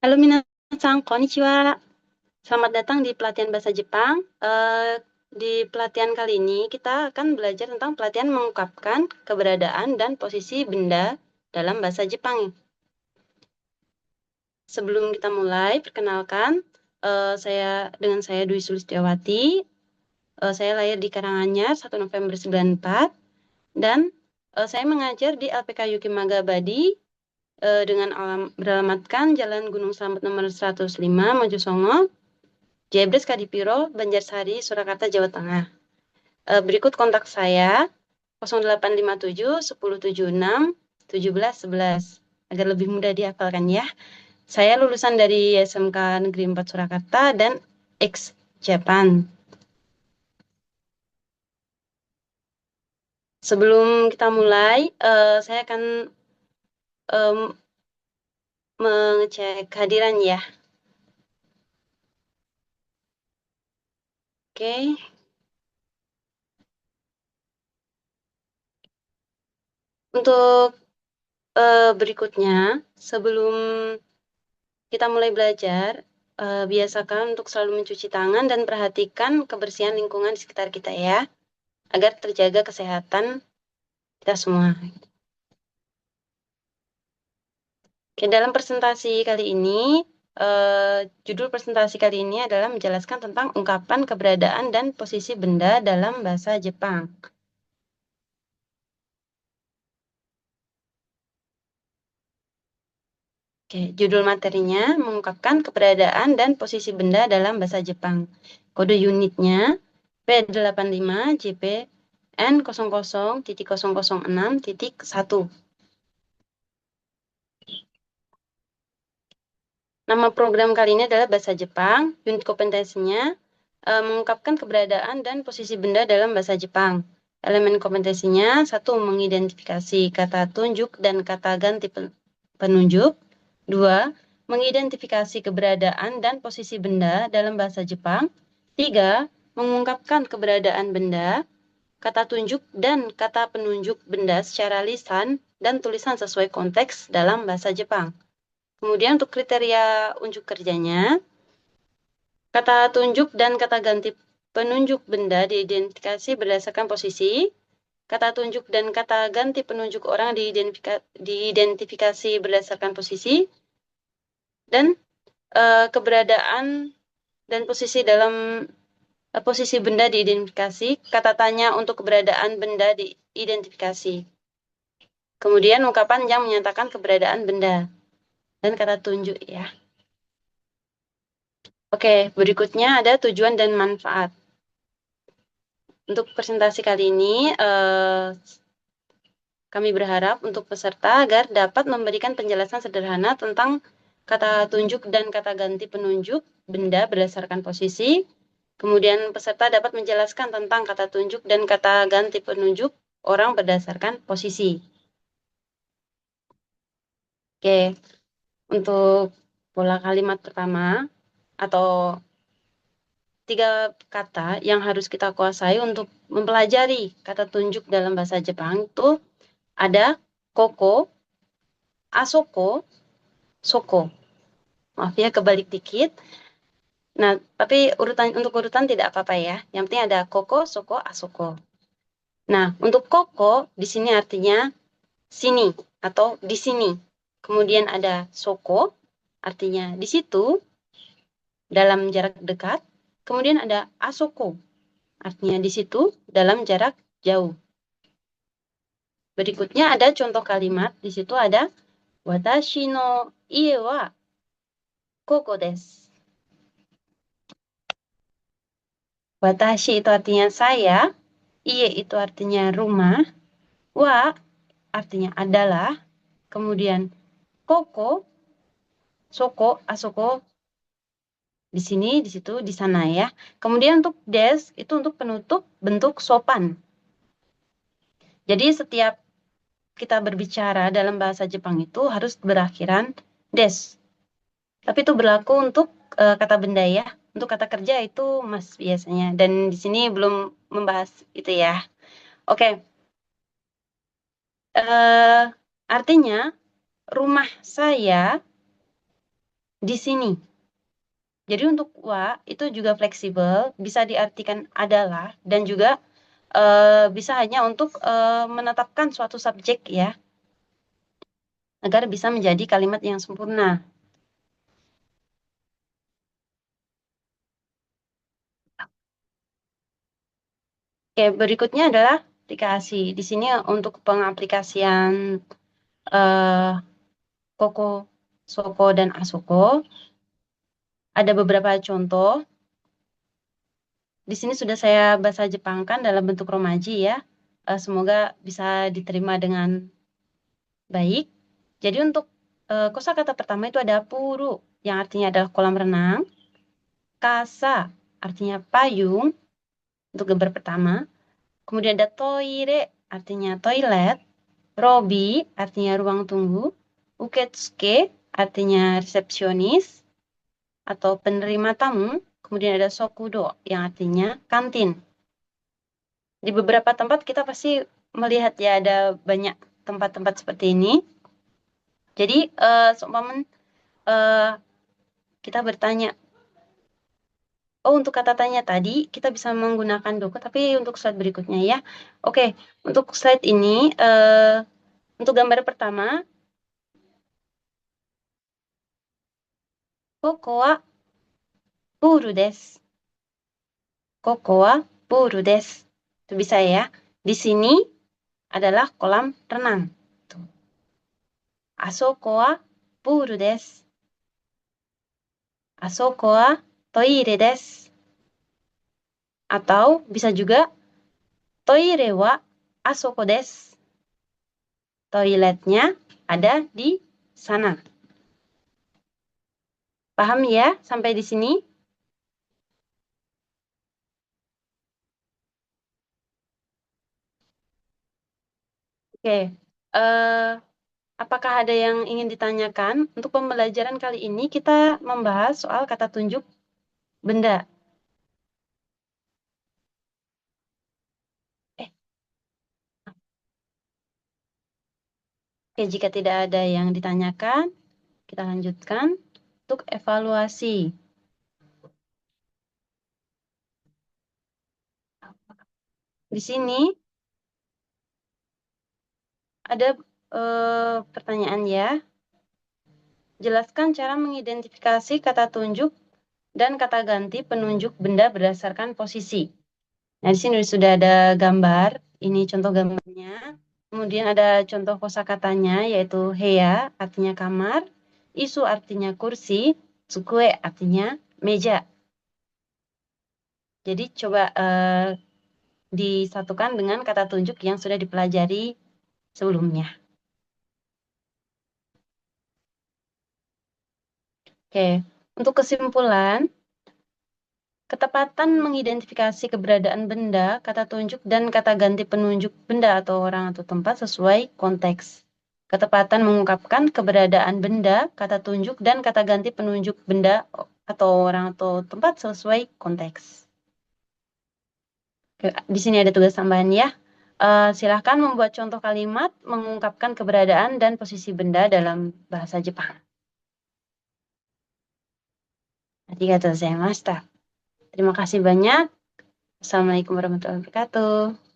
Halo minasan, konnichiwa. Selamat datang di pelatihan bahasa Jepang. Di pelatihan kali ini kita akan belajar tentang pelatihan mengungkapkan keberadaan dan posisi benda dalam bahasa Jepang. Sebelum kita mulai, perkenalkan, saya Dwi Sulistiawati. Saya lahir di Karanganyar 1 November 94 dan saya mengajar di LPK Yukimaga Badi dengan beralamatkan Jalan Gunung Slamet nomor 105, Mojosongo, Jebres Kadipiro, Banjarsari, Surakarta, Jawa Tengah. Berikut kontak saya 0857 1076 1711 agar lebih mudah dihafalkan ya. Saya lulusan dari SMK Negeri 4 Surakarta dan ex Japan. Sebelum kita mulai, saya akan mengecek kehadiran ya. Oke. Untuk berikutnya, sebelum kita mulai belajar, biasakan untuk selalu mencuci tangan dan perhatikan kebersihan lingkungan di sekitar kita ya, agar terjaga kesehatan kita semua. Oke, dalam presentasi kali ini, judul presentasi kali ini adalah menjelaskan tentang ungkapan keberadaan dan posisi benda dalam bahasa Jepang. Oke, judul materinya mengungkapkan keberadaan dan posisi benda dalam bahasa Jepang. Kode unitnya P85 JP N00.006.1. Nama program kali ini adalah Bahasa Jepang. Unit kompetensinya mengungkapkan keberadaan dan posisi benda dalam bahasa Jepang. Elemen kompetensinya 1. Mengidentifikasi kata tunjuk dan kata ganti penunjuk. 2. Mengidentifikasi keberadaan dan posisi benda dalam bahasa Jepang. 3. Mengungkapkan keberadaan benda, kata tunjuk dan kata penunjuk benda secara lisan dan tulisan sesuai konteks dalam bahasa Jepang. Kemudian untuk kriteria unjuk kerjanya, kata tunjuk dan kata ganti penunjuk benda diidentifikasi berdasarkan posisi, kata tunjuk dan kata ganti penunjuk orang diidentifikasi berdasarkan posisi, dan keberadaan dan posisi dalam posisi benda diidentifikasi, kata tanya untuk keberadaan benda diidentifikasi. Kemudian ungkapan yang menyatakan keberadaan benda dan kata tunjuk ya. Oke, berikutnya ada tujuan dan manfaat. Untuk presentasi kali ini, kami berharap untuk peserta agar dapat memberikan penjelasan sederhana tentang kata tunjuk dan kata ganti penunjuk benda berdasarkan posisi. Kemudian peserta dapat menjelaskan tentang kata tunjuk dan kata ganti penunjuk orang berdasarkan posisi. Oke, untuk pola kalimat pertama atau 3 kata yang harus kita kuasai untuk mempelajari kata tunjuk dalam bahasa Jepang itu ada koko, asoko, soko. Maaf ya, kebalik dikit. Nah, tapi untuk urutan tidak apa-apa ya. Yang penting ada koko, soko, asoko. Nah, untuk koko di sini artinya sini atau di sini. Kemudian ada soko, artinya di situ, dalam jarak dekat. Kemudian ada asoko, artinya di situ, dalam jarak jauh. Berikutnya ada contoh kalimat. Di situ ada watashi no ie wa koko desu. Watashi itu artinya saya, ie itu artinya rumah, wa artinya adalah, kemudian koko, soko, asoko di sini, di situ, di sana ya. Kemudian untuk des itu untuk penutup bentuk sopan. Jadi setiap kita berbicara dalam bahasa Jepang itu harus berakhiran des. Tapi itu berlaku untuk kata benda ya. Untuk kata kerja itu mas biasanya. Dan di sini belum membahas itu ya. Oke. Artinya rumah saya di sini. Jadi untuk wa itu juga fleksibel, bisa diartikan adalah dan juga bisa hanya untuk menetapkan suatu subjek ya, agar bisa menjadi kalimat yang sempurna. Oke, berikutnya adalah aplikasi. Di sini untuk pengaplikasian eh, Koko, Soko, dan Asoko, ada beberapa contoh. Di sini sudah saya bahasa Jepangkan dalam bentuk romaji ya. Semoga bisa diterima dengan baik. Jadi untuk kosakata pertama itu ada puru, yang artinya adalah kolam renang. Kasa, artinya payung, untuk gambar pertama. Kemudian ada toire, artinya toilet. Robi, artinya ruang tunggu. Uketsuke, artinya resepsionis atau penerima tamu. Kemudian ada sokudo, yang artinya kantin. Di beberapa tempat kita pasti melihat ya ada banyak tempat-tempat seperti ini. Jadi seumpama kita bertanya, oh untuk kata tanya tadi kita bisa menggunakan doku, tapi untuk slide berikutnya ya. Oke, untuk slide ini untuk gambar pertama, koko wa puru desu. Koko wa puru desu. Itu bisa ya. Di sini adalah kolam renang. Tuh. Asoko wa puru desu. Asoko wa toire desu. Atau bisa juga toire wa asoko desu. Toiletnya ada di sana. Paham ya sampai di sini? Oke. Apakah ada yang ingin ditanyakan? Untuk pembelajaran kali ini kita membahas soal kata tunjuk benda. Eh, Oke, jika tidak ada yang ditanyakan, kita lanjutkan untuk evaluasi. Di sini ada pertanyaan ya. Jelaskan cara mengidentifikasi kata tunjuk dan kata ganti penunjuk benda berdasarkan posisi. Nah, di sini sudah ada gambar. Ini contoh gambarnya. Kemudian ada contoh kosakatanya, yaitu heya, artinya kamar. Isu artinya kursi. Tsukue artinya meja. Jadi coba disatukan dengan kata tunjuk yang sudah dipelajari sebelumnya. Oke, untuk kesimpulan, ketepatan mengidentifikasi keberadaan benda, kata tunjuk, dan kata ganti penunjuk benda atau orang atau tempat sesuai konteks. Ketepatan mengungkapkan keberadaan benda, kata tunjuk, dan kata ganti penunjuk benda atau orang atau tempat sesuai konteks. Oke, di sini ada tugas tambahan ya. Silahkan membuat contoh kalimat mengungkapkan keberadaan dan posisi benda dalam bahasa Jepang. Arigatou gozaimashita. Terima kasih banyak. Assalamualaikum warahmatullahi wabarakatuh.